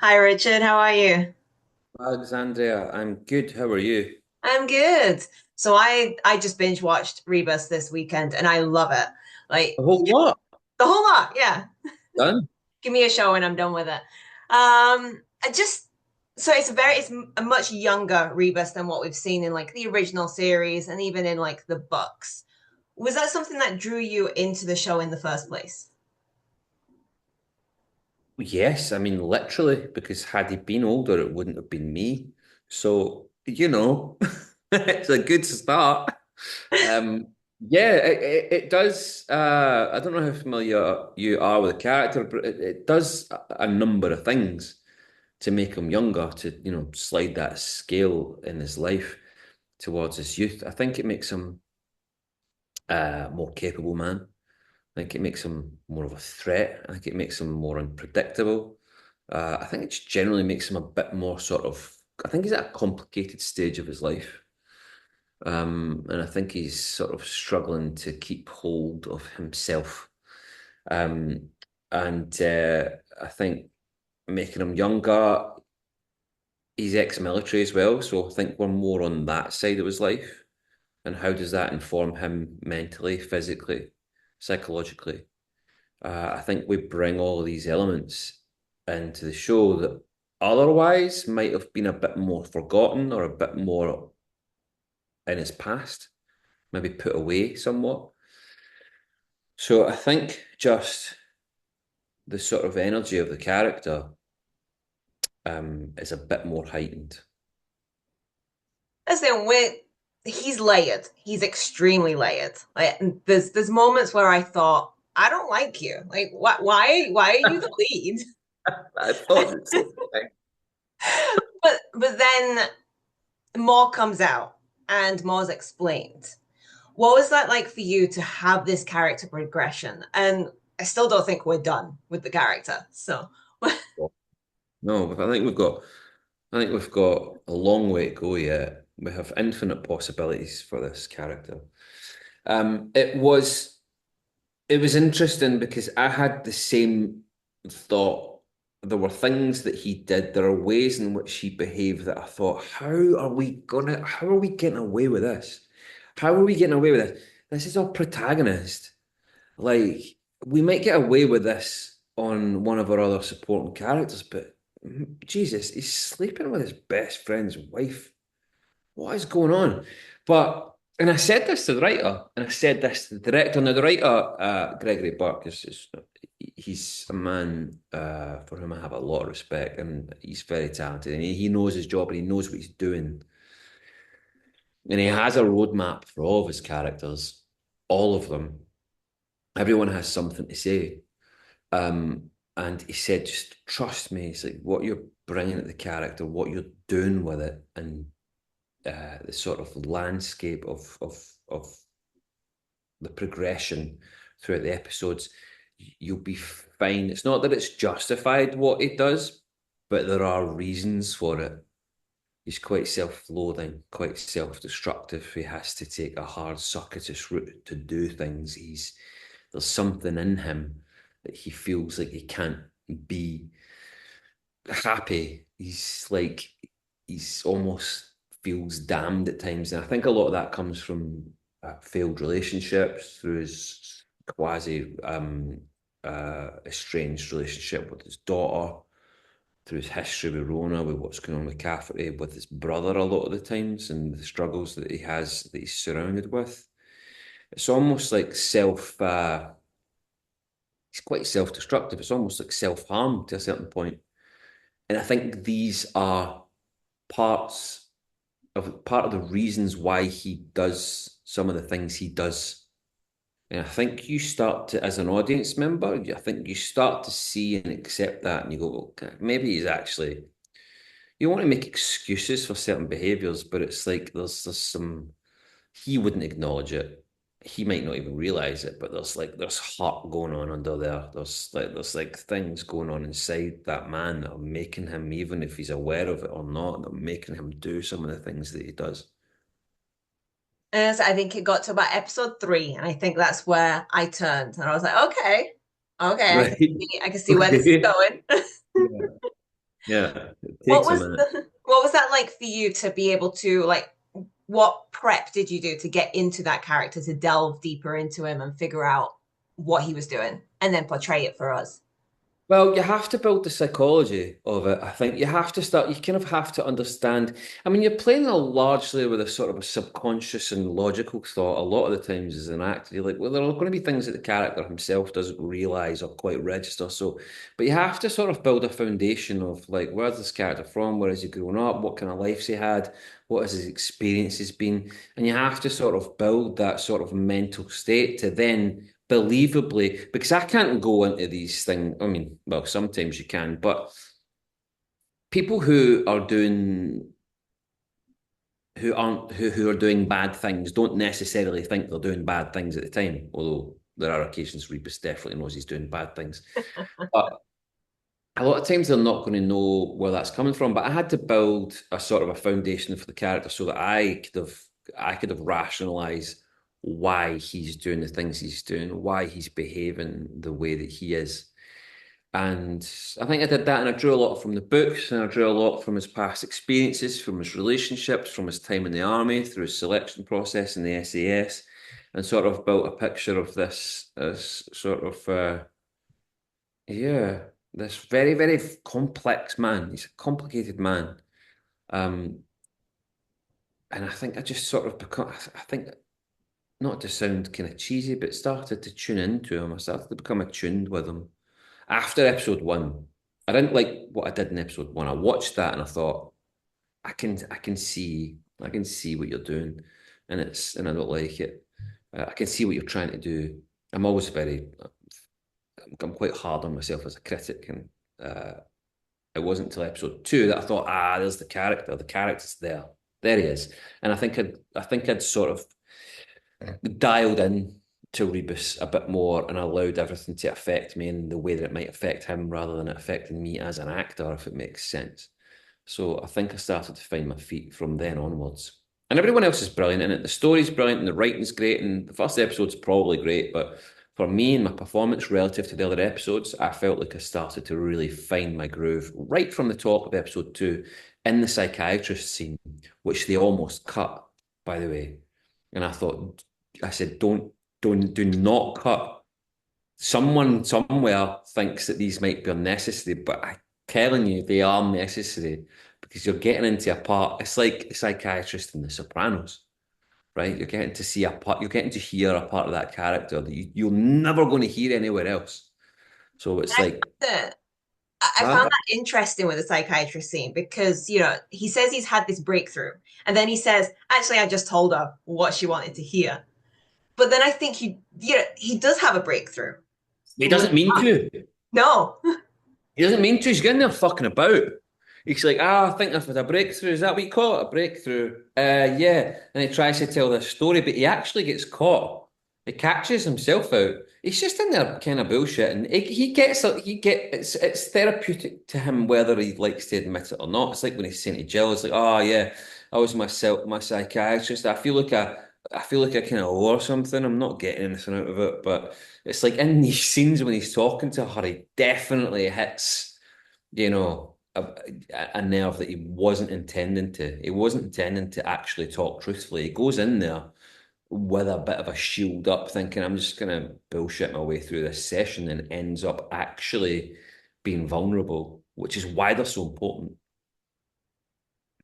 Hi Richard, how are you? Alexandria, I'm good. How are you? I'm good. So I just binge watched Rebus this weekend and I love it. Like A whole lot the whole lot, yeah. done. Give me a show and I'm done with it. I just so it's a much younger Rebus than what we've seen in like the original series and even in like the books. Was that something that drew you into the show in the first place? Yes, I mean literally, because had he been older, it wouldn't have been me. So, it's a good start. Yeah, it does. I don't know how familiar you are with the character, but it does a number of things to make him younger, to, slide that scale in his life towards his youth. I think it makes him a more capable man. I think it makes him more of a threat. I think it makes him more unpredictable. I think it just generally makes him a bit more sort of. I think he's at a complicated stage of his life, and I think he's sort of struggling to keep hold of himself. Um, and I think making him younger, he's ex-military as well, so I think we're more on that side of his life. And how does that inform him mentally, physically, psychologically? I think we bring all of these elements into the show that otherwise might have been a bit more forgotten or a bit more in his past, maybe put away somewhat. So I think just the sort of energy of the character is a bit more heightened. As in with he's layered. He's extremely layered. Like there's moments where I thought, I don't like you. Like why are you the lead? I thought the same thing. But then more comes out and more's explained. What was that like for you to have this character progression? And I still don't think we're done with the character. So No, but I think we've got a long way to go yet. We have infinite possibilities for this character. Um, it was it was interesting because I had the same thought. There were things that he did, there are ways in which he behaved that I thought, how are we getting away with this? How are we getting away with this? This is our protagonist. Like, we might get away with this on one of our other supporting characters, but Jesus, he's sleeping with his best friend's wife. What is going on? And I said this to the writer, and I said this to the director. Now, the writer, Gregory Burke, he's a man for whom I have a lot of respect, and he's very talented, and he knows his job, and he knows what he's doing, and he has a roadmap for all of his characters, all of them. Everyone has something to say, and he said, just trust me. It's like what you're bringing to the character, what you're doing with it, and the sort of landscape of the progression throughout the episodes, you'll be fine. It's not that it's justified what he does, but there are reasons for it. He's quite self-loathing, quite self-destructive. He has to take a hard circuitous route to do things. There's something in him that he feels like he can't be happy. He's almost feels damned at times, and I think a lot of that comes from failed relationships, through his quasi estranged relationship with his daughter, through his history with Rona, with what's going on with Cafferty, with his brother a lot of the times, and the struggles that he has that he's surrounded with. It's almost like he's quite self-destructive. It's almost like self-harm to a certain point. And I think these are parts part of the reasons why he does some of the things he does. And I think you start to, as an audience member, I think you start to see and accept that, and you go, okay, maybe he's actually. You want to make excuses for certain behaviors, but it's like there's some. He wouldn't acknowledge it. He might not even realize it, but there's heart going on under there. There's like things going on inside that man that are making him, even if he's aware of it or not, that are making him do some of the things that he does. and so I think it got to about episode 3, and I think that's where I turned and I was like, okay, Right. I can see where this is Okay. going. Yeah. Yeah, it What takes a was minute. the what was that like for you to be able to like what prep did you do to get into that character, to delve deeper into him and figure out what he was doing and then portray it for us? Well, you have to build the psychology of it. I think you have to start, you kind of have to understand. I mean, you're playing a largely with a sort of a subconscious and logical thought a lot of the times as an actor. You're like, well, there are going to be things that the character himself doesn't realize or quite register. So, but you have to sort of build a foundation of like, where's this character from? Where has he grown up? What kind of lives he had? What has his experiences been? And you have to sort of build that sort of mental state to then believably, because I can't go into these things. I mean, well, sometimes you can, but people who are doing who are doing bad things don't necessarily think they're doing bad things at the time. Although there are occasions Rebus definitely knows he's doing bad things, but a lot of times they're not going to know where that's coming from. But I had to build a sort of a foundation for the character so that I could have rationalized why he's doing the things he's doing, why he's behaving the way that he is. And I think I did that, and I drew a lot from the books, and I drew a lot from his past experiences, from his relationships, from his time in the army, through his selection process in the SAS, and sort of built a picture of this as sort of, yeah, this very, very complex man. He's a complicated man. Um, and I think I just sort of become, I think, not to sound kind of cheesy, but started to tune into him. I started to become attuned with him. After episode one, I didn't like what I did in episode one. I watched that and I thought, I can see what you're doing, and I don't like it. I can see what you're trying to do. I'm always I'm quite hard on myself as a critic, and it wasn't until episode two that I thought, there's the character. The character's there. There he is. And I think I'd sort of dialed in to Rebus a bit more and allowed everything to affect me in the way that it might affect him rather than it affecting me as an actor, if it makes sense. So I think I started to find my feet from then onwards. And everyone else is brilliant in it. The story's brilliant and the writing's great, and the first episode's probably great, but for me and my performance relative to the other episodes, I felt like I started to really find my groove right from the top of episode two in the psychiatrist scene, which they almost cut, by the way. And I said, do not cut. Someone somewhere thinks that these might be unnecessary, but I'm telling you, they are necessary because you're getting into a part. It's like the psychiatrist in The Sopranos, right? You're getting to see a part. You're getting to hear a part of that character that you're never going to hear anywhere else. So it's I like, found that I found huh? that interesting with the psychiatrist scene because, he says he's had this breakthrough and then he says, actually, I just told her what she wanted to hear. But then I think he does have a breakthrough. He doesn't mean to. No. He doesn't mean to. He's getting there fucking about. He's like, I think I've had a breakthrough. Is that what you call it? A breakthrough? Yeah. And he tries to tell this story, but he actually gets caught. He catches himself out. He's just in there kind of bullshit, and it's therapeutic to him whether he likes to admit it or not. It's like when he's saying to Jill, it's like, oh yeah, I was my psychiatrist. I feel like I kind of owe her something. I'm not getting anything out of it, but it's like in these scenes when he's talking to her, he definitely hits, a nerve that he wasn't intending to. He wasn't intending to actually talk truthfully. He goes in there with a bit of a shield up, thinking, I'm just going to bullshit my way through this session, and ends up actually being vulnerable, which is why they're so important.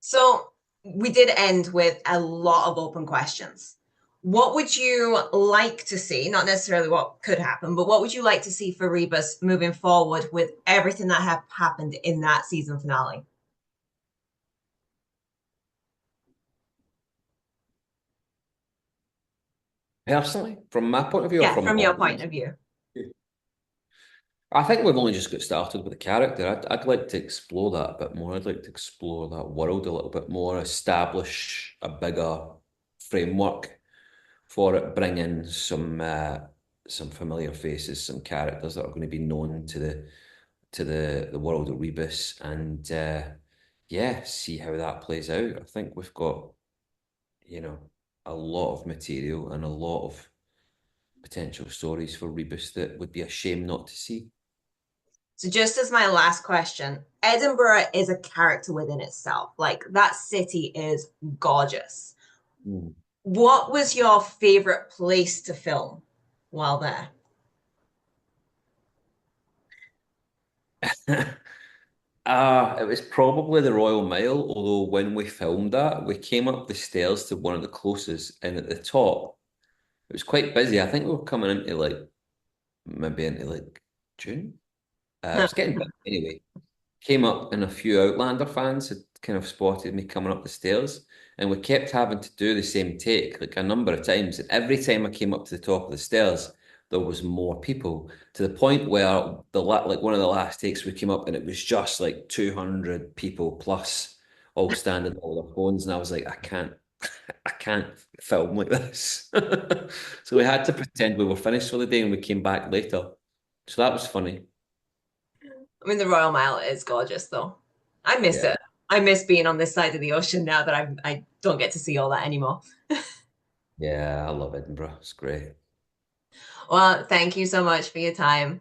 So we did end with a lot of open questions. What would you like to see? Not necessarily what could happen, but what would you like to see for Rebus moving forward with everything that have happened in that season finale? Personally, from my point of view, or Yeah, from the from your point audience, of view. I think we've only just got started with the character. I'd like to explore that a bit more. I'd like to explore that world a little bit more, establish a bigger framework for it, bring in some familiar faces, some characters that are going to be known to the world of Rebus, and yeah, see how that plays out. I think we've got, you know, a lot of material and a lot of potential stories for Rebus that would be a shame not to see. So just as my last question, Edinburgh is a character within itself. Like that city is gorgeous. Mm. What was your favorite place to film while there? It was probably the Royal Mile, although when we filmed that, we came up the stairs to one of the closest, and at the top, it was quite busy. I think we were coming into like maybe into like June. It was getting busy anyway. Came up and a few Outlander fans had kind of spotted me coming up the stairs, and we kept having to do the same take like a number of times. And every time I came up to the top of the stairs, there was more people to the point where like one of the last takes we came up and it was just like 200 people plus all standing on their phones, and I was like, I can't film like this. So we had to pretend we were finished for the day and we came back later. So that was funny. I mean, the Royal Mile is gorgeous, though. I miss Yeah. it. I miss being on this side of the ocean now that I don't get to see all that anymore. Yeah, I love Edinburgh. It's great. Well, thank you so much for your time.